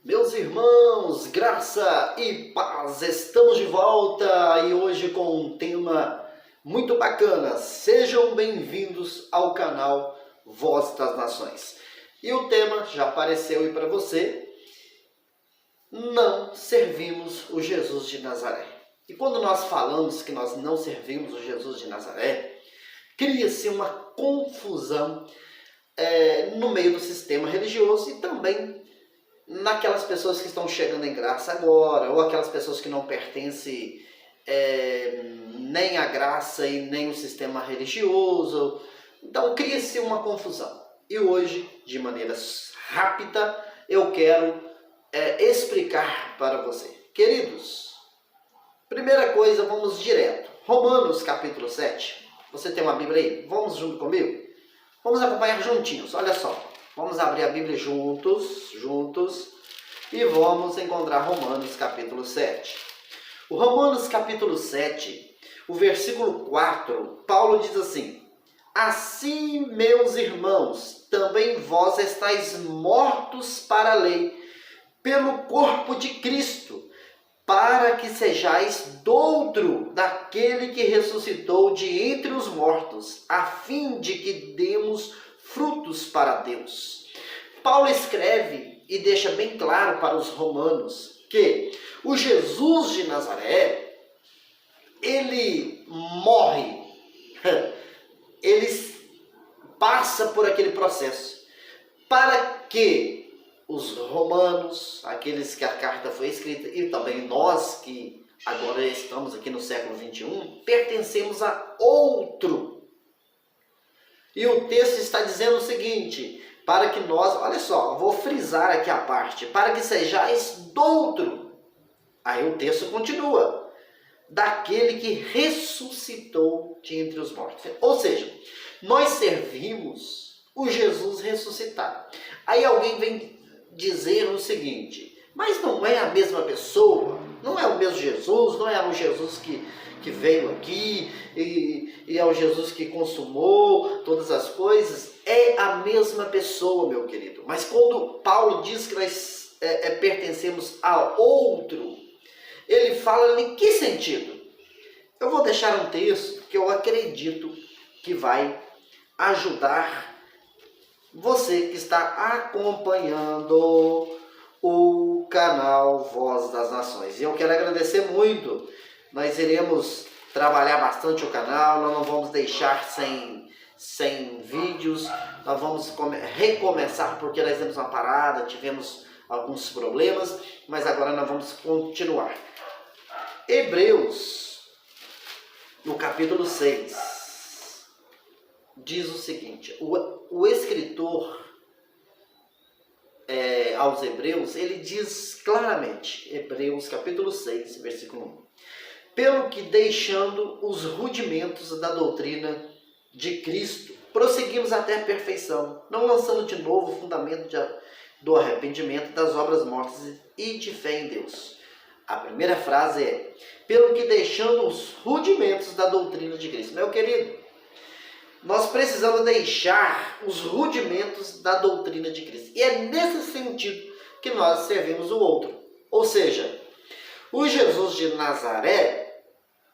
Meus irmãos, graça e paz, estamos de volta e hoje com um tema muito bacana. Sejam bem-vindos ao canal Voz das Nações. E o tema já apareceu aí para você: não servimos o Jesus de Nazaré. E quando nós falamos que nós não servimos o Jesus de Nazaré, cria-se uma confusão no meio do sistema religioso e também naquelas pessoas que estão chegando em graça agora, ou aquelas pessoas que não pertencem nem à graça e nem ao sistema religioso. Então cria-se uma confusão. E hoje, de maneira rápida, eu quero explicar para você. Queridos, primeira coisa, vamos direto. Romanos capítulo 7. Você tem uma Bíblia aí? Vamos junto comigo? Vamos acompanhar juntinhos, olha só. Vamos abrir a Bíblia juntos, e vamos encontrar Romanos capítulo 7. O Romanos capítulo 7, o versículo 4, Paulo diz assim: assim, meus irmãos, também vós estáis mortos para a lei, pelo corpo de Cristo, para que sejais doutro daquele que ressuscitou de entre os mortos, a fim de que demos frutos para Deus. Paulo escreve e deixa bem claro para os romanos que o Jesus de Nazaré, ele morre, ele passa por aquele processo, para que os romanos, aqueles que a carta foi escrita, e também nós que agora estamos aqui no século 21, pertencemos a outro. E o texto está dizendo o seguinte: para que nós, olha só, vou frisar aqui a parte, para que sejais doutro. Aí o texto continua: daquele que ressuscitou de entre os mortos. Ou seja, nós servimos o Jesus ressuscitado. Aí alguém vem dizer o seguinte: mas não é a mesma pessoa, não é o mesmo Jesus, não é o Jesus que veio aqui e é o Jesus que consumou todas as coisas. É a mesma pessoa, meu querido. Mas quando Paulo diz que nós pertencemos a outro, ele fala em que sentido? Eu vou deixar um texto que eu acredito que vai ajudar você que está acompanhando o canal Voz das Nações. E eu quero agradecer muito. Nós iremos trabalhar bastante o canal, nós não vamos deixar sem vídeos, nós vamos recomeçar porque nós temos uma parada, tivemos alguns problemas, mas agora nós vamos continuar. Hebreus, no capítulo 6, diz o seguinte: o escritor aos Hebreus, ele diz claramente, Hebreus capítulo 6, versículo 1, pelo que deixando os rudimentos da doutrina de Cristo, prosseguimos até a perfeição, não lançando de novo o fundamento do arrependimento das obras mortas e de fé em Deus. A primeira frase é: pelo que deixando os rudimentos da doutrina de Cristo. Meu querido, nós precisamos deixar os rudimentos da doutrina de Cristo. E é nesse sentido que nós servimos o outro. Ou seja, o Jesus de Nazaré,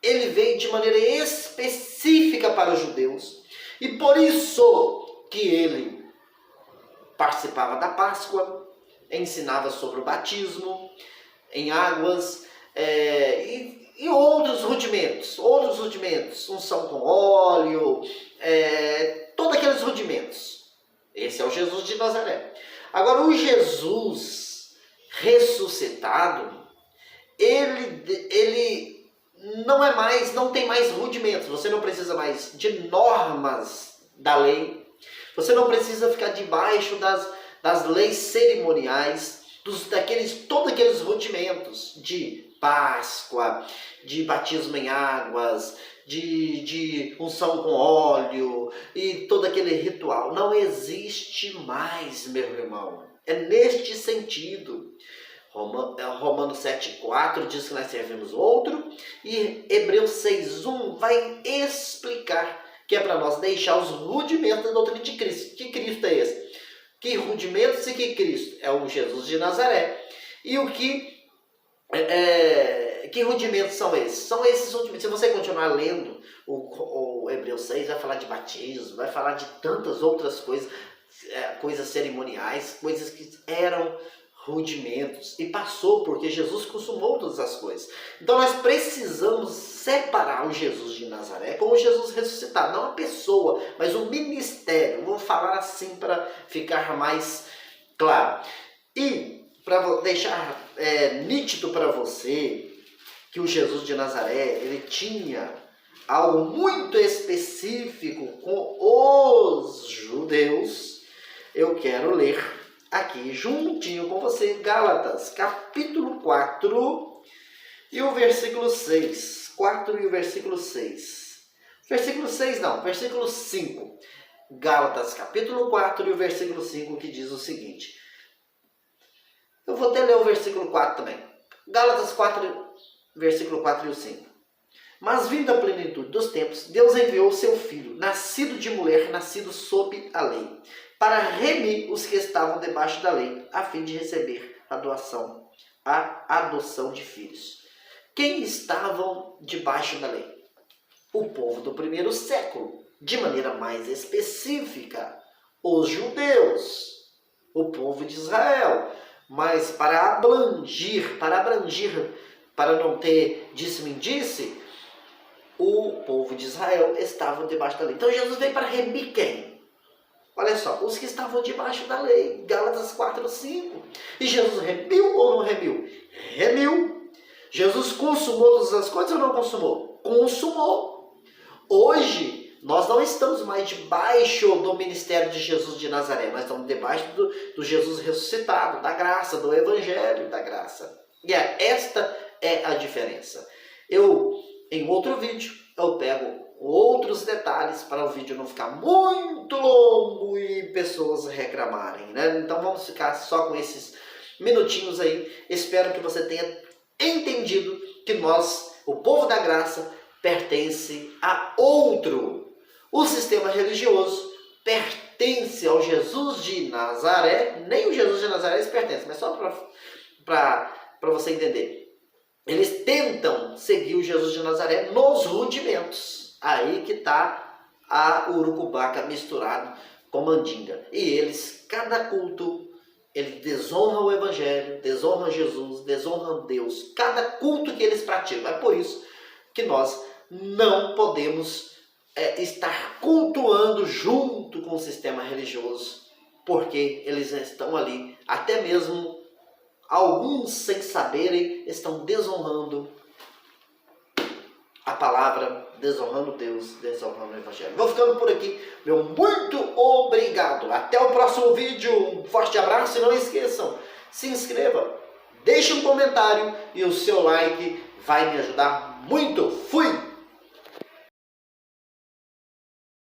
ele veio de maneira específica para os judeus. E por isso que ele participava da Páscoa, ensinava sobre o batismo em águas e outros rudimentos, unção com óleo, todos aqueles rudimentos. Esse é o Jesus de Nazaré. Agora, o Jesus ressuscitado, ele não tem mais rudimentos. Você não precisa mais de normas da lei. Você não precisa ficar debaixo das leis cerimoniais, todos aqueles rudimentos de Páscoa, de batismo em águas, de unção com óleo e todo aquele ritual. Não existe mais, meu irmão. É neste sentido. Romanos 7,4 diz que nós servimos outro, e Hebreus 6,1 vai explicar que é para nós deixar os rudimentos da doutrina de Cristo. Que Cristo é esse? Que rudimentos e que Cristo? É o Jesus de Nazaré. E o que rudimentos são esses? São esses rudimentos. Se você continuar lendo o Hebreus 6, vai falar de batismo, vai falar de tantas outras coisas, coisas cerimoniais, coisas que eram rudimentos. E passou, porque Jesus consumou todas as coisas. Então nós precisamos separar o Jesus de Nazaré com o Jesus ressuscitado. Não a pessoa, mas o ministério. Vou falar assim para ficar mais claro. E para deixar nítido para você que o Jesus de Nazaré, ele tinha algo muito específico com os judeus, eu quero ler aqui juntinho com você Gálatas, capítulo 4 e o versículo 6. 4 e o versículo 6. Versículo 6 não, versículo 5. Gálatas, capítulo 4 e o versículo 5, que diz o seguinte. Eu vou até ler o versículo 4 também. Gálatas 4, versículo 4 e o 5. Mas vindo a plenitude dos tempos, Deus enviou seu Filho, nascido de mulher, nascido sob a lei, para remir os que estavam debaixo da lei, a fim de receber a adoção de filhos. Quem estavam debaixo da lei? O povo do primeiro século, de maneira mais específica, os judeus, o povo de Israel. Mas para abranger, para não ter disse-me-disse, o povo de Israel estava debaixo da lei. Então Jesus veio para remir quem? Olha só, os que estavam debaixo da lei. Gálatas 4, 5. E Jesus remiu ou não remiu? Remiu. Jesus consumou todas as coisas ou não consumou? Consumou. Hoje, nós não estamos mais debaixo do ministério de Jesus de Nazaré. Nós estamos debaixo do Jesus ressuscitado, da graça, do evangelho da graça. E esta é a diferença. Em outro vídeo, eu pego outros detalhes para o vídeo não ficar muito longo e pessoas reclamarem, né? Então vamos ficar só com esses minutinhos aí. Espero que você tenha entendido que nós, o povo da graça, pertence a outro. O sistema religioso pertence ao Jesus de Nazaré. Nem o Jesus de Nazaré eles pertencem, mas só para você entender. Eles tentam seguir o Jesus de Nazaré nos rudimentos. Aí que está a urucubaca misturado com mandinga. E eles, cada culto, eles desonram o evangelho, desonram Jesus, desonram Deus. Cada culto que eles praticam. É por isso que nós não podemos estar cultuando junto com o sistema religioso. Porque eles estão ali, até mesmo alguns, sem saberem, estão desonrando a palavra, desonrando Deus, desonrando o evangelho. Vou ficando por aqui. Meu muito obrigado. Até o próximo vídeo. Um forte abraço e não esqueçam, se inscreva, deixe um comentário e o seu like vai me ajudar muito. Fui!